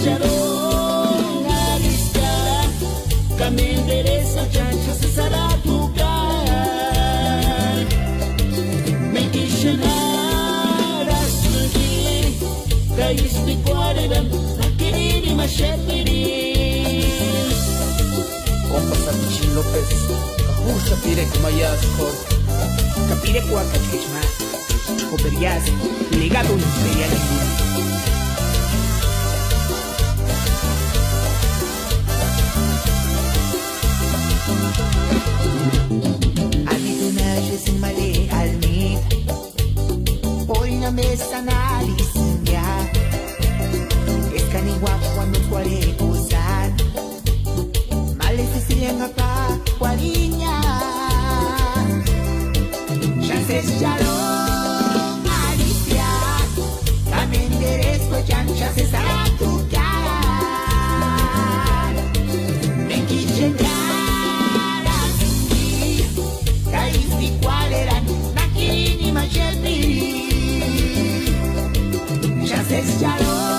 Charón, Alicia, Camil Dereza, Chancha, Cesara, Tucar, Mekishanara, Sugi, Kais, Picuareram, Akiri, Machetiri. Compas Apichin López, Cajusa Pirek Mayas Cor, Capire Cuacachma, Coperias, Legado Imperial. Mesa na lisinha, escanigua quando fuare usar, male se silenga pa guarinha, chances jalo, Alicia, também endereço chances a tocar, tem que chegar assim, caís de qual era naquele imagem. Chances Charón.